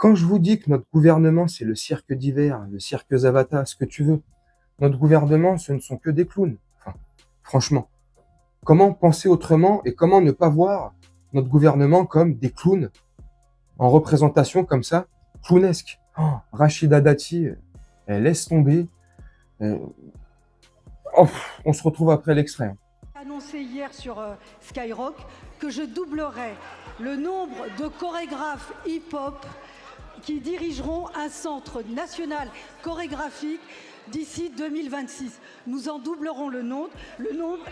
Quand je vous dis que notre gouvernement, c'est le cirque d'hiver, le cirque Zavata, ce que tu veux, notre gouvernement, ce ne sont que des clowns. Enfin, franchement, comment penser autrement et comment ne pas voir notre gouvernement comme des clowns en représentation comme ça, clownesque. Oh, Rachida Dati, elle laisse tomber. Euh, oh, on se retrouve après l'extrait. Annoncé hier sur Skyrock que je doublerai le nombre de chorégraphes hip-hop qui dirigeront un centre national chorégraphique d'ici 2026. Nous en doublerons le nombre.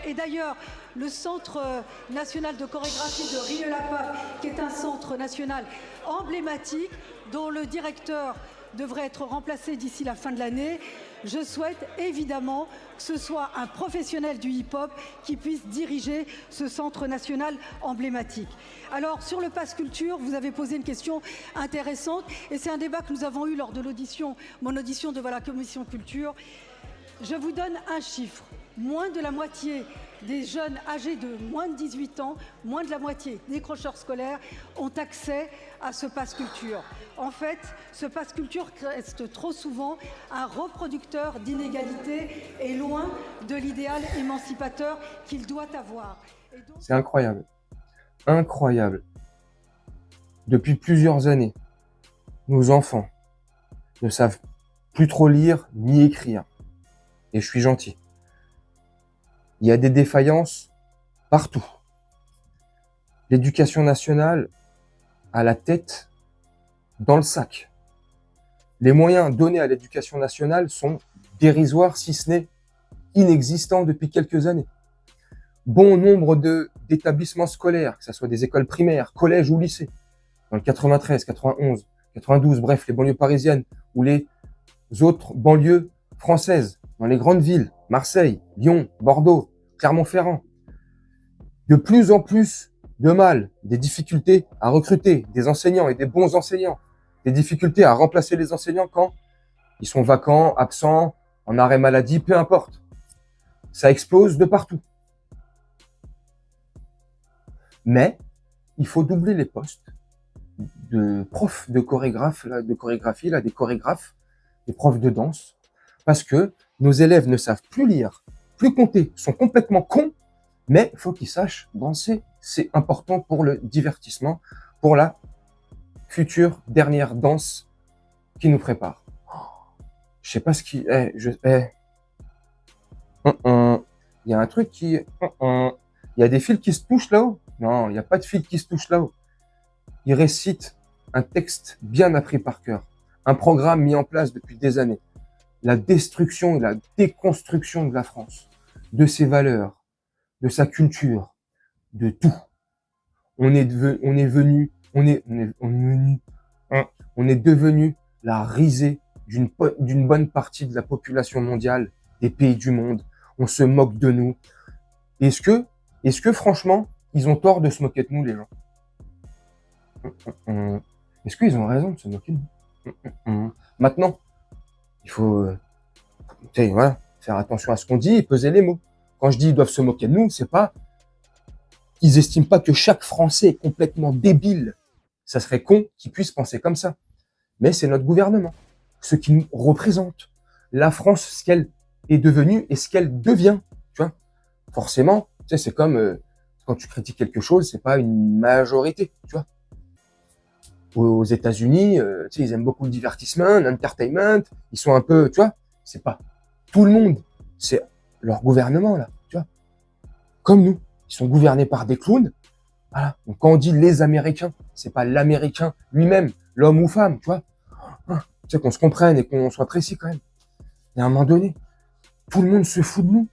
Et d'ailleurs, le Centre national de chorégraphie de Rieux-la-Pape, qui est un centre national emblématique, dont le directeur devrait être remplacé d'ici la fin de l'année, je souhaite évidemment que ce soit un professionnel du hip-hop qui puisse diriger ce centre national emblématique. Alors, sur le Pass Culture, vous avez posé une question intéressante et c'est un débat que nous avons eu lors de mon audition devant la Commission Culture. Je vous donne un chiffre. Moins de la moitié des jeunes âgés de moins de 18 ans, moins de la moitié des décrocheurs scolaires ont accès à ce Pass Culture. En fait, ce Pass Culture reste trop souvent un reproducteur d'inégalités et loin de l'idéal émancipateur qu'il doit avoir. C'est incroyable. Incroyable. Depuis plusieurs années, nos enfants ne savent plus trop lire ni écrire. Et je suis gentil. Il y a des défaillances partout. L'éducation nationale a la tête dans le sac. Les moyens donnés à l'éducation nationale sont dérisoires, si ce n'est inexistants depuis quelques années. Bon nombre d'établissements scolaires, que ce soit des écoles primaires, collèges ou lycées, dans le 93, 91, 92, bref, les banlieues parisiennes ou les autres banlieues françaises, dans les grandes villes, Marseille, Lyon, Bordeaux, Clermont-Ferrand, de plus en plus de mal, des difficultés à recruter des enseignants et des bons enseignants, des difficultés à remplacer les enseignants quand ils sont vacants, absents, en arrêt maladie, peu importe. Ça explose de partout. Mais il faut doubler les postes de profs de chorégraphie, des chorégraphes, des profs de danse, parce que nos élèves ne savent plus lire, plus compter, sont complètement cons, mais il faut qu'ils sachent danser. C'est important pour le divertissement, pour la future dernière danse qui nous prépare. Je sais pas ce qui est. Il y a un truc qui. Il y a des fils qui se touchent là-haut. Non, il n'y a pas de fils qui se touchent là-haut. Il récite un texte bien appris par cœur, un programme mis en place depuis des années. La destruction et la déconstruction de la France, de ses valeurs, de sa culture, de tout. On est devenu la risée d'une bonne partie de la population mondiale, des pays du monde. On se moque de nous. Est-ce que franchement, ils ont tort de se moquer de nous, les gens? Est-ce qu'ils ont raison de se moquer de nous? Maintenant, il faut voilà, faire attention à ce qu'on dit et peser les mots. Quand je dis ils doivent se moquer de nous, c'est pas... Ils estiment pas que chaque Français est complètement débile. Ça serait con qu'ils puissent penser comme ça. Mais c'est notre gouvernement, ce qui nous représente. La France, ce qu'elle est devenue et ce qu'elle devient. Tu vois, forcément, tu sais, c'est comme quand tu critiques quelque chose, c'est pas une majorité. Tu vois, aux États-Unis, tu sais, ils aiment beaucoup le divertissement, l'entertainment. Ils sont un peu, tu vois, c'est pas tout le monde, c'est leur gouvernement là. Tu vois, comme nous, ils sont gouvernés par des clowns. Voilà. Donc quand on dit les Américains, c'est pas l'Américain lui-même, l'homme ou femme, tu vois. Tu sais, qu'on se comprenne et qu'on soit précis quand même. Et à un moment donné, tout le monde se fout de nous.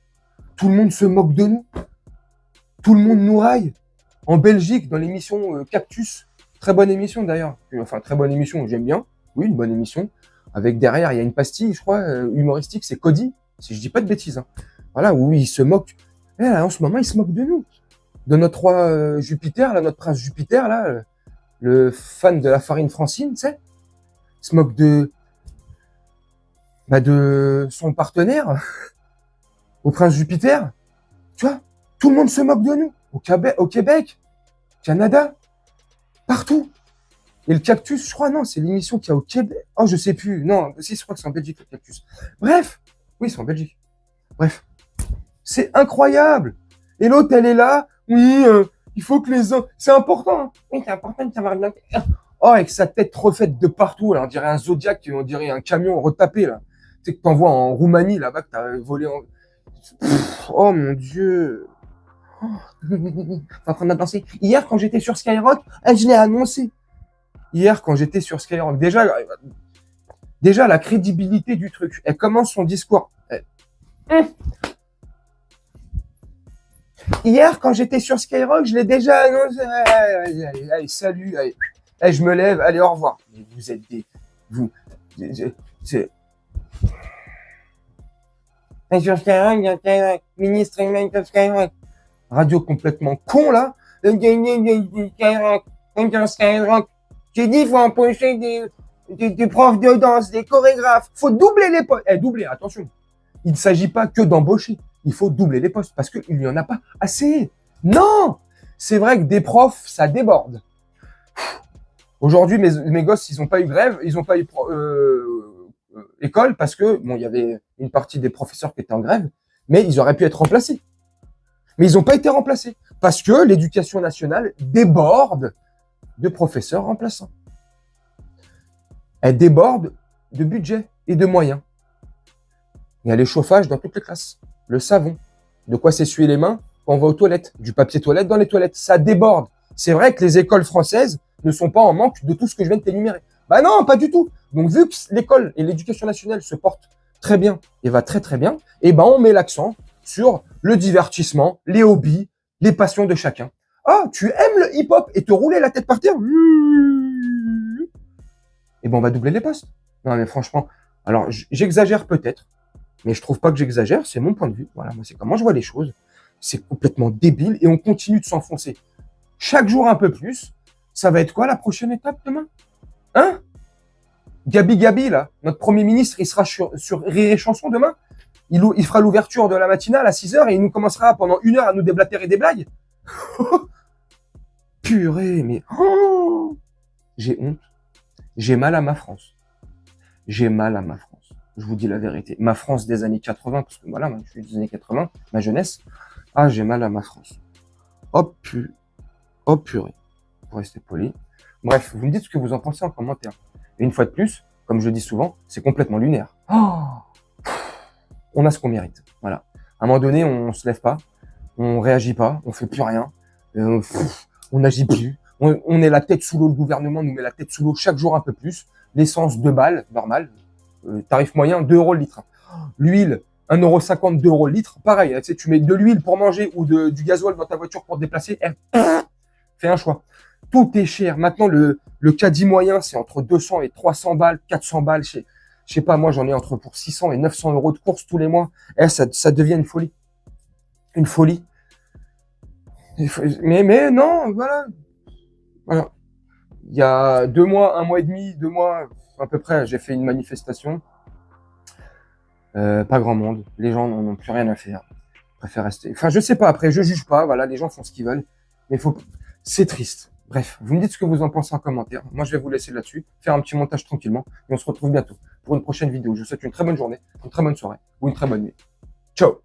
Tout le monde se moque de nous. Tout le monde nous raille. En Belgique, dans l'émission Cactus, très bonne émission d'ailleurs. Enfin, très bonne émission, j'aime bien. Oui, une bonne émission. Avec derrière, il y a une pastille, je crois, humoristique, c'est Cody, si je dis pas de bêtises. Hein. Voilà, où il se moque. Et là, en ce moment, il se moque de nous. De notre roi Jupiter, là, notre prince Jupiter, là, le fan de la farine Francine, tu sais. Il se moque de son partenaire, au prince Jupiter. Tu vois, tout le monde se moque de nous. Au Québec, Canada, partout. Et le cactus, je crois, non, c'est l'émission qu'il y a au Québec. Oh, je sais plus. Non, si, je crois que c'est en Belgique, le cactus. Bref. Oui, c'est en Belgique. Bref. C'est incroyable. Et l'autre, elle est là. Oui, il faut que les hommes... C'est important. Hein. Oui, c'est important de savoir bien. Oh, avec sa tête refaite de partout, là. On dirait un Zodiac, on dirait un camion retapé, là. Tu sais, que t'envoies en Roumanie, là-bas, que t'as volé en... Pff, oh, mon Dieu. Oh. Faut apprendre à danser. Hier, quand j'étais sur Skyrock, je l'ai annoncé. Hier, quand j'étais sur Skyrock, déjà, la crédibilité du truc. Elle commence son discours. Hier, quand j'étais sur Skyrock, je l'ai déjà annoncé. Allez, salut. Allez. Allez, je me lève. Allez, au revoir. Mais vous êtes des... Vous... C'est... Sur Skyrock, ministre sur Skyrock. Radio complètement con, là. Skyrock. J'ai dit, il faut empocher des profs de danse, des chorégraphes. Faut doubler les postes. Doubler, attention. Il ne s'agit pas que d'embaucher. Il faut doubler les postes parce qu'il n'y en a pas assez. Non! C'est vrai que des profs, ça déborde. Aujourd'hui, mes gosses, ils n'ont pas eu grève, ils n'ont pas eu école parce que, bon, il y avait une partie des professeurs qui étaient en grève, mais ils auraient pu être remplacés. Mais ils n'ont pas été remplacés parce que l'éducation nationale déborde de professeurs remplaçants. Elle déborde de budget et de moyens. Il y a les chauffages dans toutes les classes, le savon, de quoi s'essuyer les mains quand on va aux toilettes, du papier toilette dans les toilettes, ça déborde. C'est vrai que les écoles françaises ne sont pas en manque de tout ce que je viens de t'énumérer. Bah non, pas du tout. Donc vu que l'école et l'éducation nationale se portent très bien et va très très bien, eh ben on met l'accent sur le divertissement, les hobbies, les passions de chacun. Ah, tu aimes le hip-hop et te rouler la tête par terre? Eh ben on va doubler les postes. Non mais franchement, alors j'exagère peut-être, mais je trouve pas que j'exagère, c'est mon point de vue. Voilà, moi c'est comment je vois les choses. C'est complètement débile et on continue de s'enfoncer. Chaque jour un peu plus. Ça va être quoi la prochaine étape demain? Hein? Gabi, là, notre Premier ministre, il sera sur Rire et Chanson demain. Il fera l'ouverture de la matinale à 6h et il nous commencera pendant 1 heure à nous déblatérer des blagues. Purée, mais... Oh, j'ai honte. J'ai mal à ma France. J'ai mal à ma France. Je vous dis la vérité. Ma France des années 80, parce que voilà, moi, je suis des années 80, ma jeunesse. Ah, j'ai mal à ma France. Oh purée. Pour rester poli. Bref, vous me dites ce que vous en pensez en commentaire. Et une fois de plus, comme je le dis souvent, c'est complètement lunaire. Oh, on a ce qu'on mérite. Voilà. À un moment donné, on se lève pas, on réagit pas, on fait plus rien, on n'agit plus. On est la tête sous l'eau, le gouvernement nous met la tête sous l'eau chaque jour un peu plus. L'essence 2 balles, normal. Tarif moyen, 2 € le litre. L'huile, 1,50 €, 2 € le litre. Pareil, tu sais, tu mets de l'huile pour manger ou du gasoil dans ta voiture pour te déplacer. Fais un choix. Tout est cher. Maintenant, le caddie moyen, c'est entre 200 et 300 balles, 400 balles. Je sais pas, moi, j'en ai entre pour 600 et 900 € de course tous les mois. Ça devient une folie. Une folie. Mais non, voilà. Voilà. Il y a 2 mois, 1 mois et demi, 2 mois, à peu près, j'ai fait une manifestation. Pas grand monde. Les gens n'en ont plus rien à faire. Ils préfèrent rester. Enfin, je sais pas. Après, je juge pas. Voilà, les gens font ce qu'ils veulent. Mais c'est triste. Bref, vous me dites ce que vous en pensez en commentaire. Moi, je vais vous laisser là-dessus, faire un petit montage tranquillement. Et on se retrouve bientôt pour une prochaine vidéo. Je vous souhaite une très bonne journée, une très bonne soirée ou une très bonne nuit. Ciao!